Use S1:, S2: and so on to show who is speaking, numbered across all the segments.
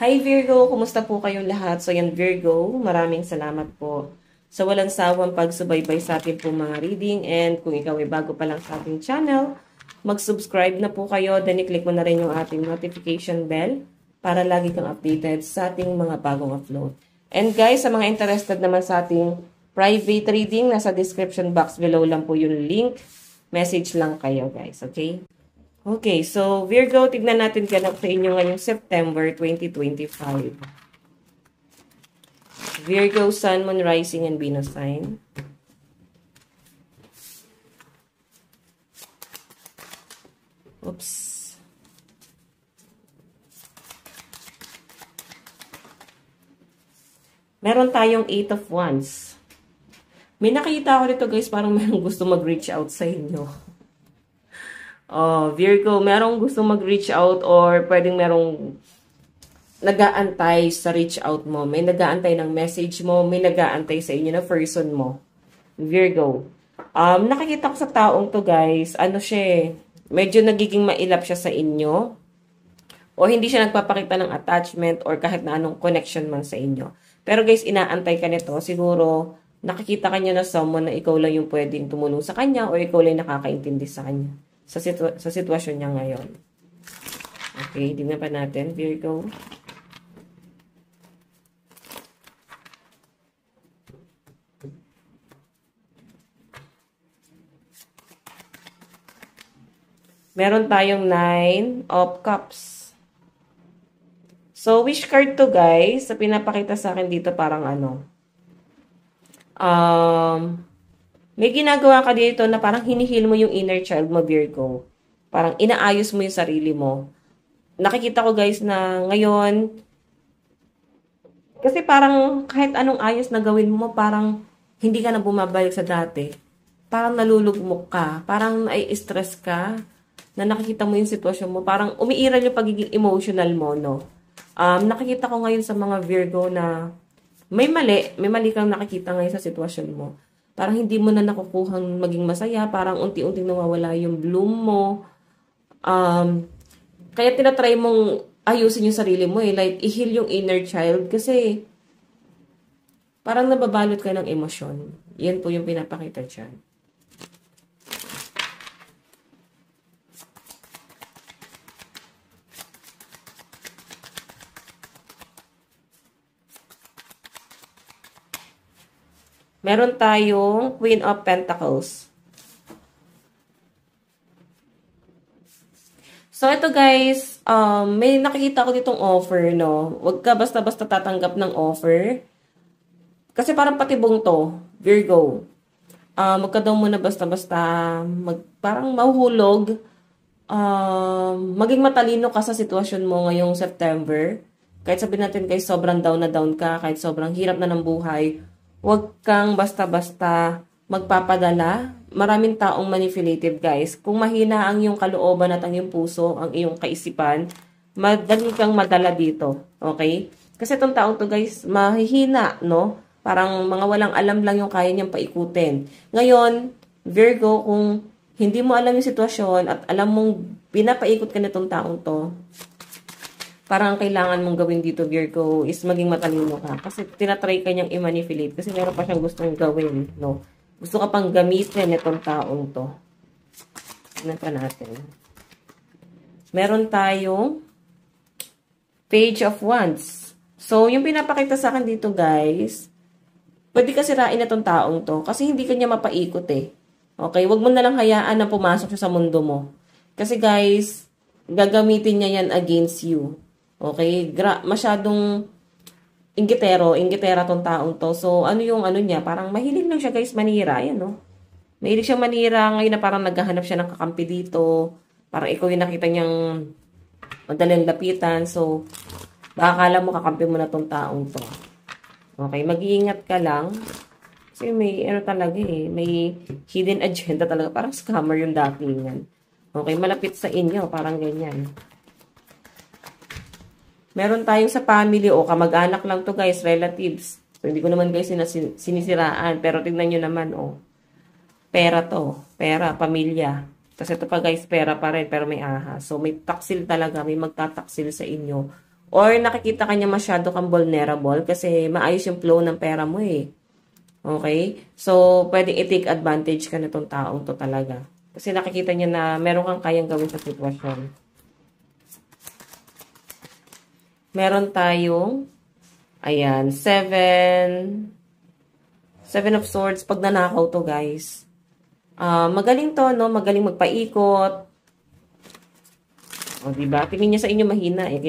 S1: Hi Virgo, kumusta po kayong lahat? So yan Virgo, maraming salamat po sa walang sawang pagsubaybay sa ating po mga reading, and kung ikaw ay bago pa lang sa ating channel, mag-subscribe na po kayo, then i-click mo na rin yung ating notification bell para lagi kang updated sa ating mga bagong upload. And guys, sa mga interested naman sa ating private reading, nasa description box below lang po yung link. Message lang kayo guys, okay? Okay, so Virgo, tignan natin ganap sa inyo ngayong September 2025. Virgo, Sun, Moon, Rising, and Venus sign. Oops. Meron tayong 8 of Wands. May nakita ko dito guys, parang merong gusto mag-reach out sa inyo. Virgo, merong gusto mag-reach out or pwedeng merong nag-aantay sa reach out mo. May nag-aantay ng message mo, may nag-aantay sa inyo na person mo. Virgo. Nakikita ko sa taong to guys, ano siya, medyo nagiging mailap siya sa inyo. O hindi siya nagpapakita ng attachment or kahit na anong connection man sa inyo. Pero guys, inaantay ka nito. Siguro, nakikita ka niya na someone na ikaw lang yung pwedeng tumulong sa kanya o ikaw lang nakakaintindi sa kanya. Sa sitwasyon niya ngayon. Okay, tingnan pa natin, Virgo. Meron tayong 9 of Cups. So, wish card to guys. Sa pinapakita sa akin dito parang ano. May ginagawa ka dito na parang hinihil mo yung inner child mo, Virgo. Parang inaayos mo yung sarili mo. Nakikita ko guys na ngayon, kasi parang kahit anong ayos na gawin mo, parang hindi ka na bumabalik sa dati. Parang nalulugmok ka. Parang nai-stress ka na nakikita mo yung sitwasyon mo. Parang umiiral yung pagiging emotional mo, no? Nakikita ko ngayon sa mga Virgo na may mali kang nakikita ngayon sa sitwasyon mo. Parang hindi mo na nakukuhang maging masaya. Parang unti-unting nawawala yung bloom mo. Kaya tinatry mong ayusin yung sarili mo eh. Like, i-heal yung inner child. Kasi, parang nababalot ka ng emosyon. Yan po yung pinapakita dyan. Meron tayong Queen of Pentacles. So, ito guys, may nakikita ko ditong offer, no? Huwag ka basta-basta tatanggap ng offer. Kasi parang patibong to, Virgo. Huwag ka daw muna basta-basta, parang mahuhulog. Maging matalino ka sa sitwasyon mo ngayong September. Kahit sabihin natin guys, sobrang down na down ka, kahit sobrang hirap na ng buhay, huwag kang basta-basta magpapadala. Maraming taong manipulative, guys. Kung mahina ang iyong kalooban at ang iyong puso, ang iyong kaisipan, madali kang madala dito. Okay? Kasi itong taong to, guys, mahihina, no? Parang mga walang alam lang yung kaya niyang paikutin. Ngayon, Virgo, kung hindi mo alam yung sitwasyon at alam mong pinapaikot ka nitong taong to, parang ang kailangan mong gawin dito, Virgo, is maging matalino ka. Kasi tinatry ka niyang i-manipulate. Kasi meron pa siyang gustong gawin, no? Gusto ka pang gamitin itong taong to. Tignan pa natin. Meron tayong Page of Wands. So, yung pinapakita sa akin dito, guys, pwede ka sirain itong taong to. Kasi hindi ka niya mapaikot eh. Okay? Huwag mo na lang hayaan na pumasok siya sa mundo mo. Kasi, guys, gagamitin niya yan against you. Okay? Masyadong inggitera tong taong to. So, ano yung ano niya? Parang mahilig lang siya guys manira. Ayan, no? Mahilig siya manira. Ngayon na parang naghahanap siya ng kakampi dito. Parang ikaw yung nakita niyang madaling lapitan. So, baka akala mo kakampi mo na tong taong to. Okay? Mag-iingat ka lang. Kasi may ano talaga eh. May hidden agenda talaga. Parang scammer yung datingan. Okay? Malapit sa inyo. Parang ganyan. Meron tayong sa family o kamag-anak lang to guys, relatives. So, hindi ko naman guys sinisiraan. Pero tignan nyo naman, oh. Pera to. Pera, pamilya. Tapos ito pa guys, pera pa rin, pero may ahas. So, may taksil talaga. May magtataksil sa inyo. Or nakikita kanya masyado kang vulnerable kasi maayos yung flow ng pera mo eh. Okay? So, pwedeng i-take advantage ka na itong taong to talaga. Kasi nakikita niya na meron kang kayang gawin sa sitwasyon. Meron tayong, ayan, 7 of Swords. Pag nanakaw to, guys. Magaling to, no? Magaling magpaikot. O, diba? Tingin niya sa inyo mahina eh.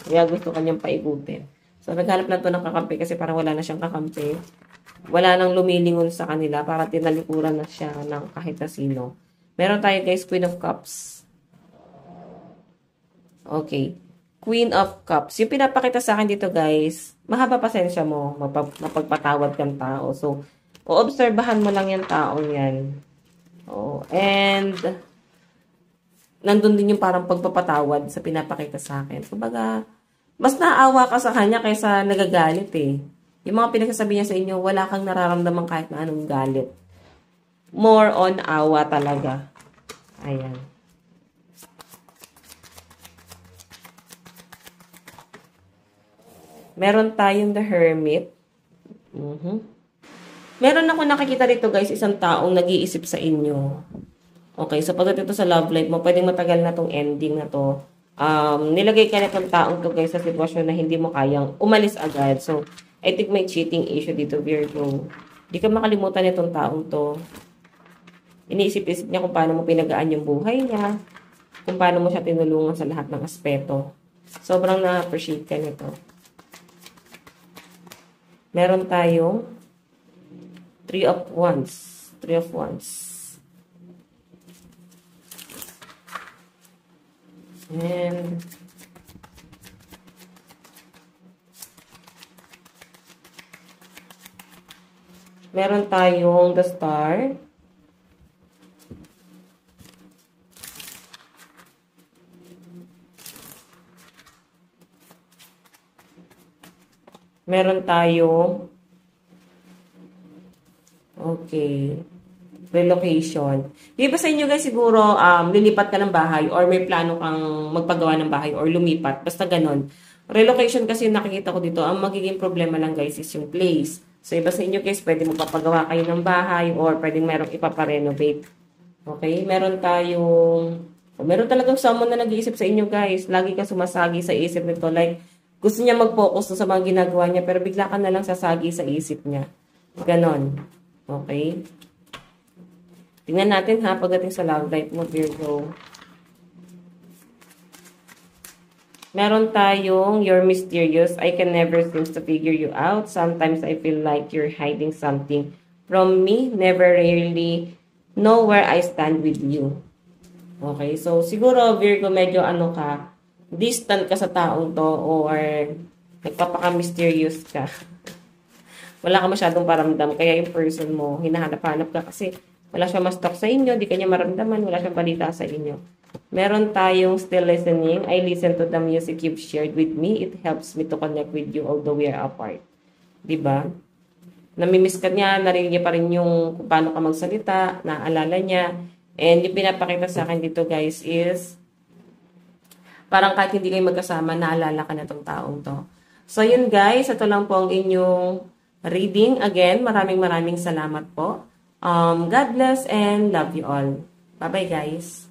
S1: Kaya gusto kanyang paikutin. So, naghanap lang to ng kakampi kasi parang wala na siyang kakampi. Wala nang lumilingon sa kanila para tinalikuran na siya ng kahit na sino. Meron tayo, guys, Queen of Cups. Okay. Queen of Cups. Yung pinapakita sa akin dito, guys, mahaba pasensya mo. Mapagpatawad kang tao. So, oobserbahan mo lang yung taong yan. Oh, and nandun din yung parang pagpapatawad sa pinapakita sa akin. Kumbaga, mas naawa ka sa kanya kaysa nagagalit eh. Yung mga pinagsasabi niya sa inyo, wala kang nararamdaman kahit na anong galit. More on awa talaga. Ayan. Meron tayong The Hermit. Meron ako nakikita dito guys, isang taong nag-iisip sa inyo. Okay, so pagdating ito sa love life mo, pwedeng matagal na tong ending na to. Nilagay ka na itong taong to guys sa sitwasyon na hindi mo kayang umalis agad. So, I think may cheating issue dito, Virgo. Hindi ka makalimutan itong taong to. Iniisip-isip niya kung paano mo pinagaan yung buhay niya. Kung paano mo siya tinulungan sa lahat ng aspeto. Sobrang na-appreciate ka nito. Meron tayong 3 of Wands. 3 of Wands. And meron tayong the Star. Meron tayong relocation. Di ba sa inyo guys siguro lilipat ka ng bahay or may plano kang magpagawa ng bahay or lumipat. Basta ganon. Relocation kasi nakikita ko dito, ang magiging problema lang guys is yung place. So iba sa inyo guys, pwede magpapagawa kayo ng bahay or pwedeng merong ipaparenovate. Okay? Meron talagang someone na nag-iisip sa inyo guys. Lagi ka sumasagi sa isip nito. Like, gusto niya mag-focus sa mga ginagawa niya pero bigla ka na lang sasagi sa isip niya. Ganon. Okay? Tingnan natin ha, pagdating sa love life mo, Virgo. Meron tayong, you're mysterious. I can never seem to figure you out. Sometimes I feel like you're hiding something from me. Never really know where I stand with you. Okay, so siguro, Virgo, medyo distant ka sa taong to or nagpapaka-mysterious ka. Wala ka masyadong paramdam. Kaya yung person mo, hinahanap-hanap ka kasi wala siya ma-stalk sa inyo, di kanya maramdaman, wala siyang balita sa inyo. Meron tayong still listening. I listen to the music you've shared with me. It helps me to connect with you although we are apart. Diba? Namimiss ka niya, narinig niya pa rin yung kung paano ka magsalita, naaalala niya. And yung pinapakita sa akin dito guys is parang kahit hindi kayo magkasama, naalala ka na itong taong to. So yun guys, ito lang po ang inyong reading. Again, maraming salamat po. God bless and love you all. Bye-bye guys.